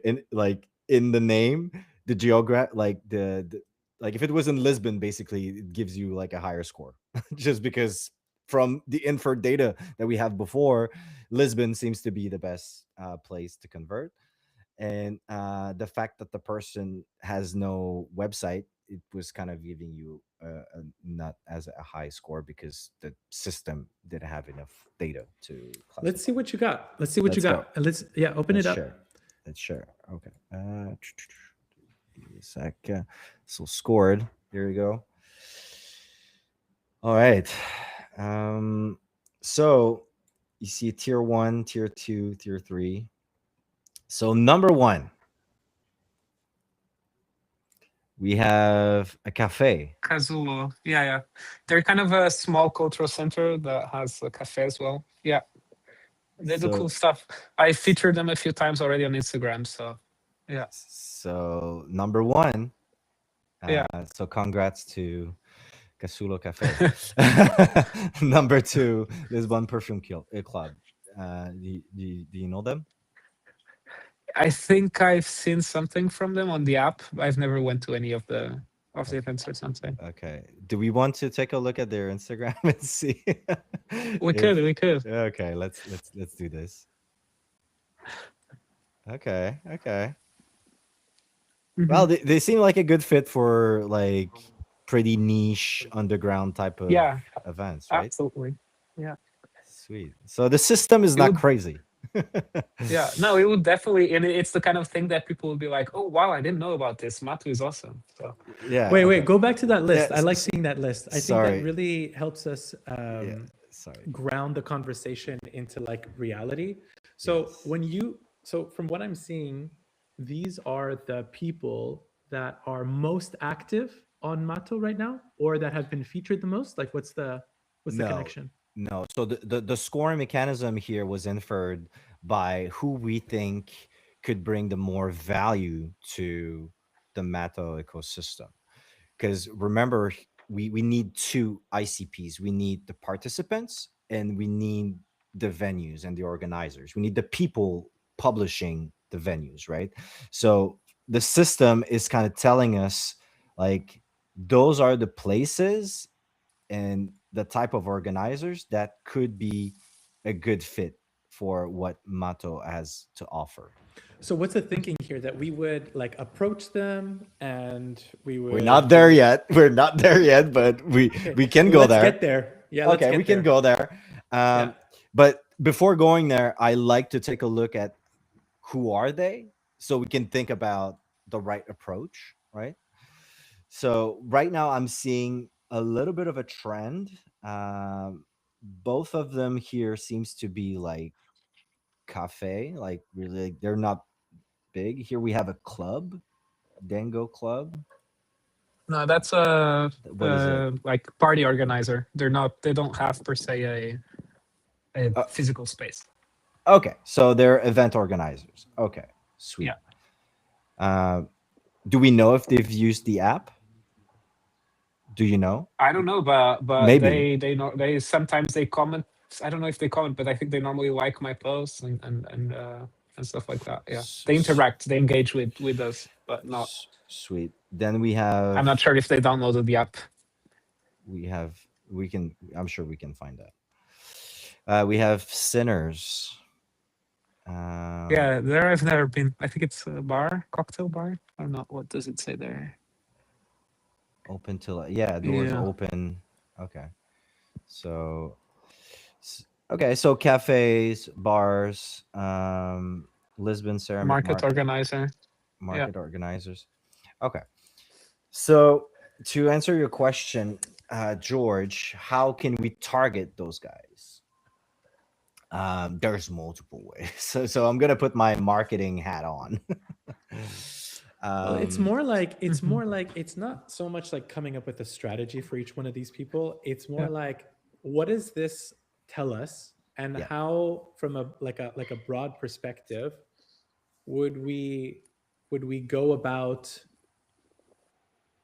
in like in the name, the like the like if it was in Lisbon, basically it gives you like a higher score just because from the inferred data that we have before, Lisbon seems to be the best place to convert. And the fact that the person has no website, it was kind of giving you not as a high score because the system didn't have enough data to classify. Let's see what you got. Let's see what you Let's got. And open it up. Share. Let's share. Okay. Give me a sec. So scored. Here we go. All right. So you see tier 1, tier 2, tier 3. So number 1, we have a cafe. Casulo. Yeah. They're kind of a small cultural center that has a cafe as well. Yeah. They do cool stuff. I featured them a few times already on Instagram. So, yeah. So number 1. Yeah. So congrats to Casulo Cafe. Number 2, Lisbon Perfume Club. Do you know them? I think I've seen something from them on the app. I've never went to any of the events or something. Okay. Do we want to take a look at their Instagram and see? We could. Okay, let's do this. Okay. Mm-hmm. Well, they seem like a good fit for like pretty niche underground type of events, right? Absolutely. Yeah. Sweet. So the system is not crazy. Yeah, no, it would definitely, and it's the kind of thing that people will be like, "Oh wow, I didn't know about this. MATO is awesome." So yeah. Wait, go back to that list. Yeah, I like seeing that list. I think that really helps us ground the conversation into like reality. So from what I'm seeing, these are the people that are most active on MATO right now, or that have been featured the most. Like, what's the connection? No. So the scoring mechanism here was inferred by who we think could bring the more value to the MATO ecosystem. Because remember, we need 2 ICPs. We need the participants and we need the venues and the organizers. We need the people publishing the venues, right? So the system is kind of telling us like those are the places and the type of organizers that could be a good fit for what MATO has to offer. So what's the thinking here, that we would like approach them and we would... We're not there yet, but we can go there. Let's get there. Yeah. Okay, we can go there. But before going there, I like to take a look at who are they, so we can think about the right approach, right? So right now I'm seeing a little bit of a trend. Both of them here seems to be like cafe, like really, they're not big. Here we have a club, Dango Club. No, that's like party organizer. They don't have per se a physical space. Okay, so they're event organizers. Okay, sweet. Yeah. Do we know if they've used the app? Do you know? I don't know, but maybe they sometimes they comment. I don't know if they comment, but I think they normally like my posts and stuff like that. Yeah, they interact, they engage with us, but not. Sweet. Then we have... I'm not sure if they downloaded the app. I'm sure we can find out. We have Sinners. Yeah, there I've never been. I think it's a cocktail bar. I don't know. What does it say there? Open till doors open. Okay. So cafes, bars, Lisbon ceramic market organizer. Market organizers. Okay. So to answer your question, George, how can we target those guys? There's multiple ways. So I'm gonna put my marketing hat on. Well, it's more like Mhm. it's not so much like coming up with a strategy for each one of these people. It's more Yeah. like, what does this tell us, and Yeah. how, from a broad perspective, would we go about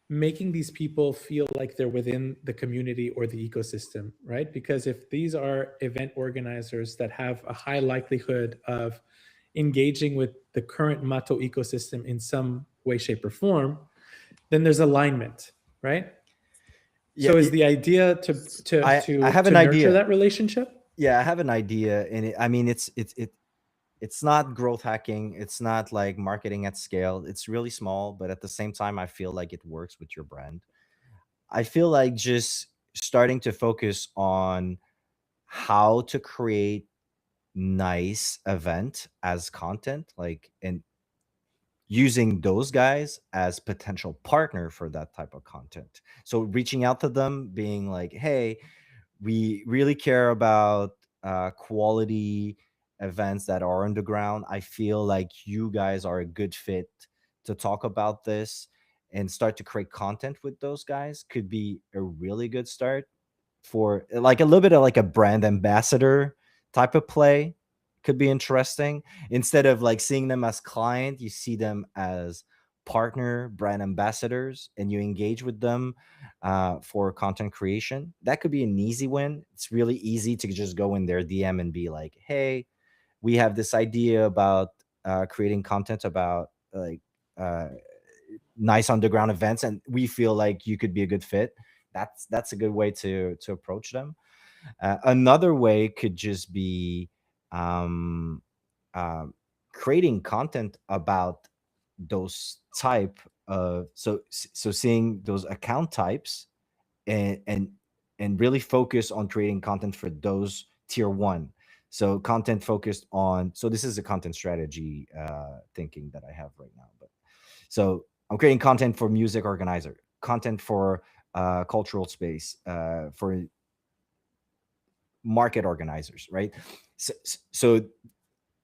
making these people feel like they're within the community or the ecosystem, right? Because if these are event organizers that have a high likelihood of engaging with the current MATO ecosystem in some way, shape, or form, then there's alignment, right? Yeah, So is the idea I have to an nurture idea. that relationship? Yeah, I have an idea, and I mean, it's not growth hacking. It's not like marketing at scale. It's really small, but at the same time, I feel like it works with your brand. I feel like just starting to focus on how to create nice event as content, like, and using those guys as potential partner for that type of content. So reaching out to them, being like, hey, we really care about quality events that are underground. I feel like you guys are a good fit to talk about this, and start to create content with those guys could be a really good start for like a little bit of like a brand ambassador type of play. Could be interesting. Instead of like seeing them as client, you see them as partner brand ambassadors, and you engage with them for content creation. That could be an easy win. It's really easy to just go in their DM and be like, hey, we have this idea about creating content about like uh, nice underground events, and we feel like you could be a good fit. That's a good way to approach them. Another way could just be um, uh, creating content about those type of, so seeing those account types, and really focus on creating content for those tier one. So content focused on, so this is a content strategy thinking that I have right now. But so I'm creating content for music organizer, content for cultural space, for market organizers, right? So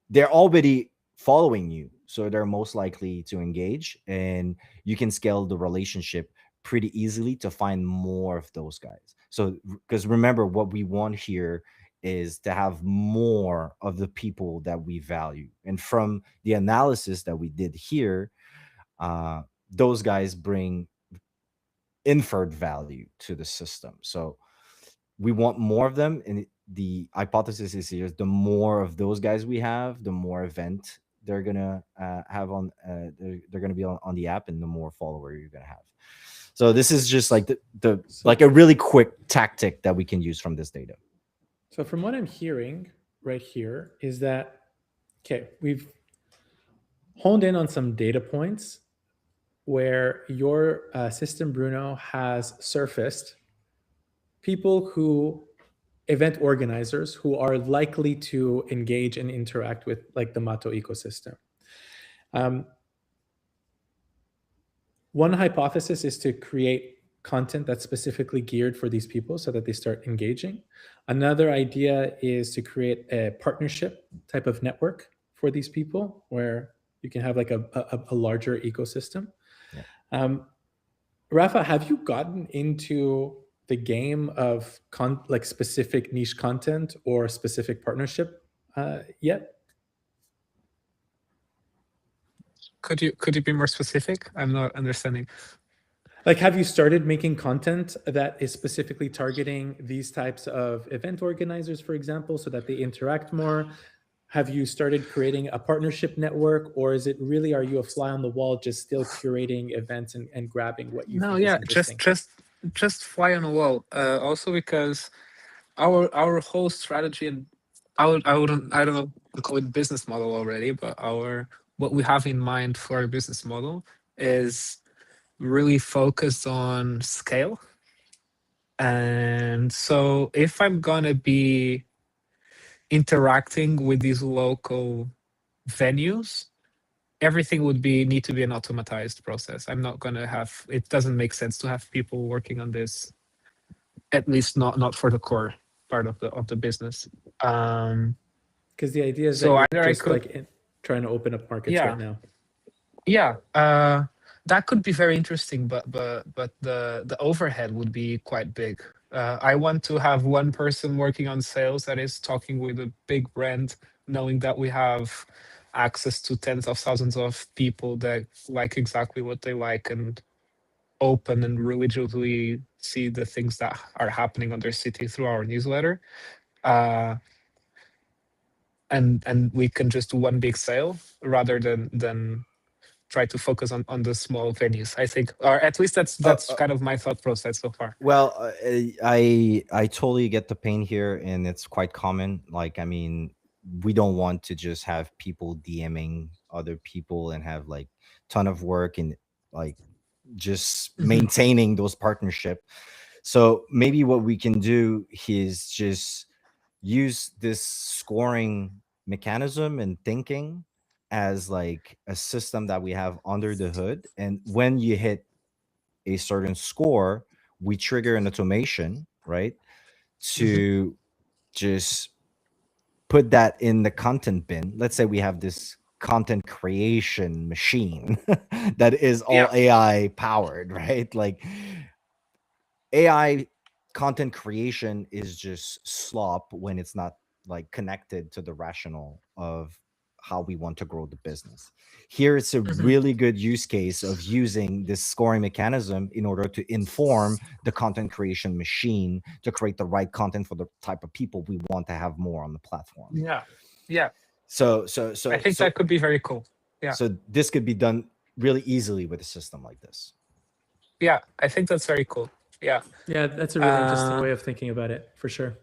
they're already following you, so they're most likely to engage, and you can scale the relationship pretty easily to find more of those guys. So because remember, what we want here is to have more of the people that we value, and from the analysis that we did here, uh, those guys bring inferred value to the system. So we want more of them, and the hypothesis is here, the more of those guys we have, the more event they're gonna have on they're gonna be on the app, and the more follower you're gonna have. So this is just like the like So a really quick tactic that we can use from this data. so from what I'm hearing right here is that, okay, we've honed in on some data points where your system, Bruno, has surfaced people who, event organizers who are likely to engage and interact with like the MATO ecosystem. Um, One hypothesis is to create content that's specifically geared for these people so that they start engaging. Another idea is to create a partnership type of network for these people where you can have like a larger ecosystem. Yeah. Rafa, have you gotten into the game of like specific niche content or specific partnership yet? Could you be more specific? I'm not understanding. Like, have you started making content that is specifically targeting these types of event organizers, for example, so that they interact more? Have you started creating a partnership network, or is it really, are you a fly on the wall, just still curating events and grabbing what you No, think is yeah, interesting? just fly on the wall. Also because our whole strategy, and I don't know to call it business model already, but our what we have in mind for our business model is really focused on scale. And so if I'm gonna be interacting with these local venues, everything would need to be an automatized process. I'm not gonna have, it doesn't make sense to have people working on this, at least not for the core part of the business. Because the idea is that So you're either I just could, like trying to open up markets right yeah, now. Yeah, that could be very interesting, but the overhead would be quite big. I want to have one person working on sales that is talking with a big brand, knowing that we have access to tens of thousands of people that like exactly what they like and open and religiously see the things that are happening on their city through our newsletter. Uh, and we can just do one big sale rather than try to focus on the small venues, I think, or at least that's kind of my thought process so far. Well, I totally get the pain here, and it's quite common. Like, I mean, we don't want to just have people DMing other people and have like ton of work and like just maintaining those partnership. So maybe what we can do is just use this scoring mechanism and thinking as like a system that we have under the hood, and when you hit a certain score, we trigger an automation, right? To just put that in the content bin. Let's say we have this content creation machine that is all Yeah. AI powered, right? Like AI content creation is just slop when it's not like connected to the rational of how we want to grow the business. Here it's a really good use case of using this scoring mechanism in order to inform the content creation machine to create the right content for the type of people we want to have more on the platform. Yeah. Yeah. So I think that could be very cool. Yeah. So this could be done really easily with a system like this. Yeah, I think that's very cool. Yeah. Yeah, that's a really interesting way of thinking about it, for sure.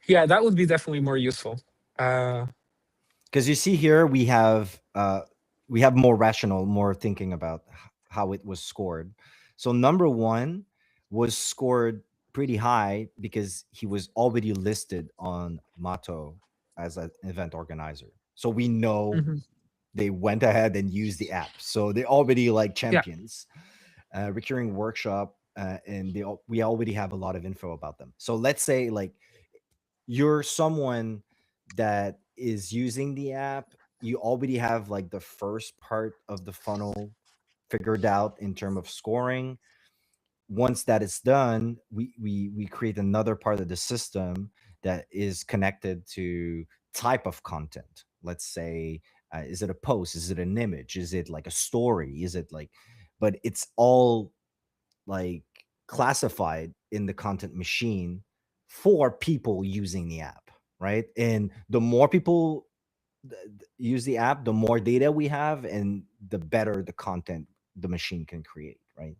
Yeah, that would be definitely more useful. Because you see here we have more rational, more thinking about how it was scored. So number one was scored pretty high because he was already listed on MATO as an event organizer. So we know they went ahead and used the app. So they already like champions. Recurring workshop, and we already have a lot of info about them. So let's say like you're someone that is using the app, you already have like the first part of the funnel figured out in terms of scoring. Once that is done, we create another part of the system that is connected to type of content. Let's say, is it a post, is it an image, is it like a story, is it like, but it's all like classified in the content machine for people using the app, right? And the more people use the app, the more data we have and the better the content the machine can create, right?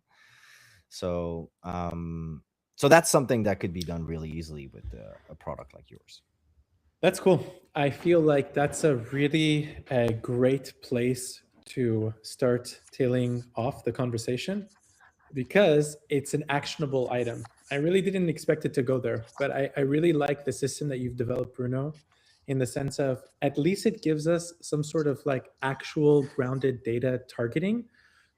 So so that's something that could be done really easily with a product like yours. That's cool. I feel like that's a really great place to start tailing off the conversation, because it's an actionable item. I really didn't expect it to go there, but I really like the system that you've developed, Bruno, in the sense of at least it gives us some sort of like actual grounded data targeting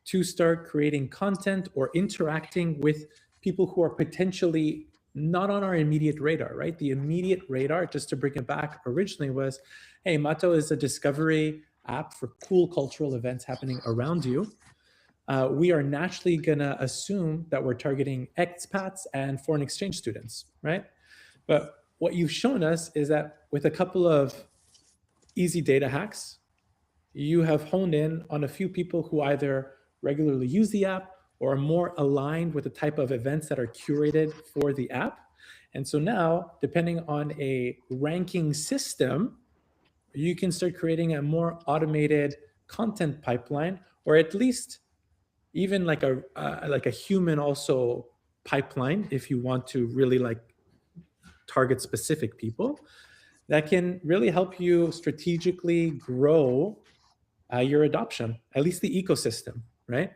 to start creating content or interacting with people who are potentially not on our immediate radar, right? The immediate radar, just to bring it back originally, was, hey, MATO is a discovery app for cool cultural events happening around you. We are naturally going to assume that we're targeting expats and foreign exchange students, right? But what you've shown us is that with a couple of easy data hacks, you have honed in on a few people who either regularly use the app or are more aligned with the type of events that are curated for the app. And so now, depending on a ranking system, you can start creating a more automated content pipeline, or at least even like a human also pipeline, if you want to really like target specific people, that can really help you strategically grow your adoption, at least the ecosystem, right?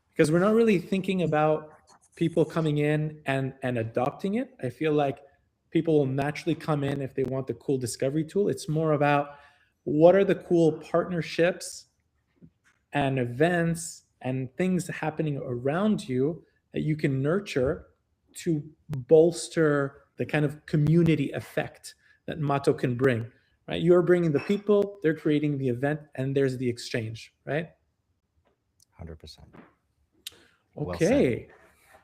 Because we're not really thinking about people coming in and adopting it. I feel like people will naturally come in if they want the cool discovery tool. It's more about what are the cool partnerships and events and things happening around you that you can nurture to bolster the kind of community effect that MATO can bring, right? You're bringing the people, they're creating the event, and there's the exchange, right? 100%. Okay.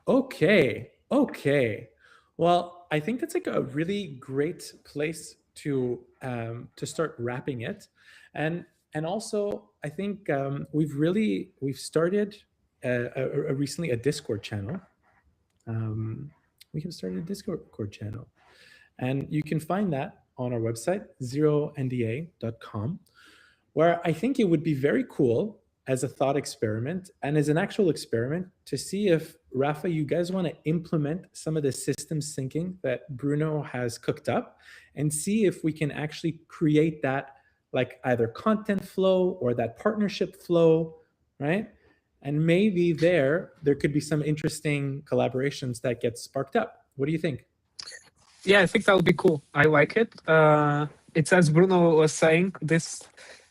Okay. Well, I think that's like a really great place to start wrapping it, and also I think we've started recently a Discord channel. We have started a Discord channel, and you can find that on our website 0nda.com, where I think it would be very cool as a thought experiment and as an actual experiment to see if, Rafa, you guys want to implement some of the systems thinking that Bruno has cooked up and see if we can actually create that, like either content flow or that partnership flow, right? And maybe there could be some interesting collaborations that get sparked up. What do you think? Yeah, I think that would be cool. I like it. It's as Bruno was saying, this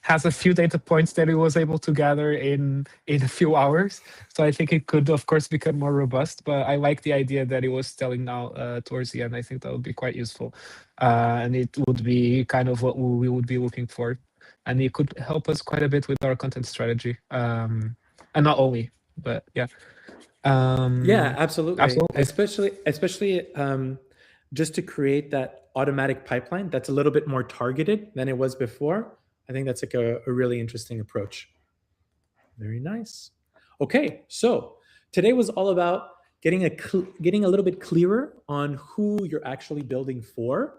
has a few data points that he was able to gather in a few hours. So I think it could, of course, become more robust. But I like the idea that he was telling now towards the end. I think that would be quite useful. And it would be kind of what we would be looking for. And it could help us quite a bit with our content strategy. And not only, but yeah. Yeah, absolutely. Absolutely. Especially just to create that automatic pipeline that's a little bit more targeted than it was before. I think that's like a really interesting approach. Very nice. Okay, so today was all about getting a little bit clearer on who you're actually building for,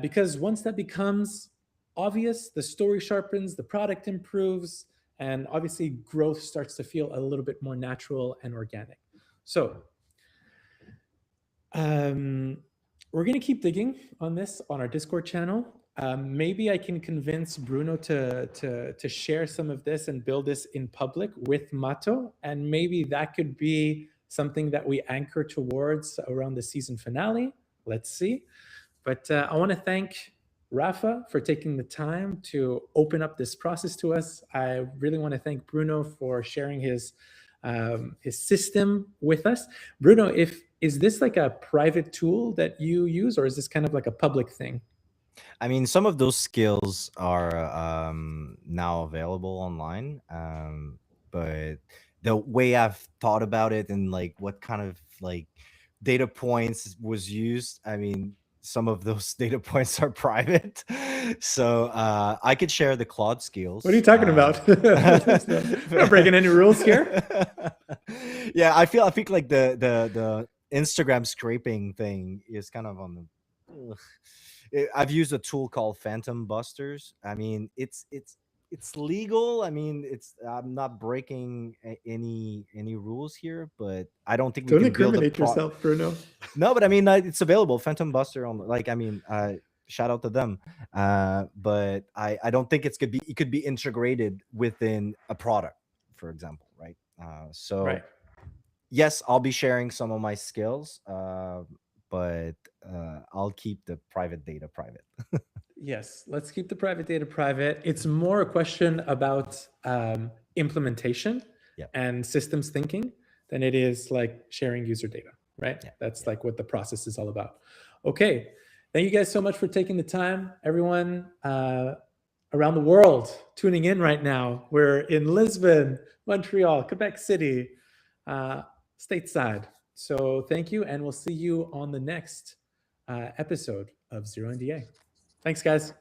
because once that becomes obvious, the story sharpens, the product improves, and obviously growth starts to feel a little bit more natural and organic. So we're going to keep digging on this on our Discord channel. Maybe I can convince Bruno to share some of this and build this in public with MATO, and maybe that could be something that we anchor towards around the season finale. Let's see. But I want to thank Rafa for taking the time to open up this process to us. I really want to thank Bruno for sharing his system with us. Bruno, is this like a private tool that you use, or is this kind of like a public thing? I mean, some of those skills are now available online, but the way I've thought about it and like what kind of like data points was used, I mean, some of those data points are private, so I could share the Claude skills. What are you talking about? We're not breaking any rules here. Yeah, I think like the Instagram scraping thing is kind of on the. Ugh. I've used a tool called Phantom Busters. I mean, it's legal. I mean, I'm not breaking any rules here, but I don't think we Don't can build incriminate yourself, Bruno. No, but I mean, it's available. Phantom Buster on like, I mean, shout out to them. But I don't think it could be integrated within a product, for example, right? So Right. yes, I'll be sharing some of my skills, but I'll keep the private data private. Yes, let's keep the private data private. It's more a question about implementation Yep. and systems thinking than it is like sharing user data, right? Yeah, That's like what the process is all about. Okay, thank you guys so much for taking the time. Everyone around the world tuning in right now. We're in Lisbon, Montreal, Quebec City, stateside. So thank you, and we'll see you on the next episode of Zero NDA. Thanks, guys.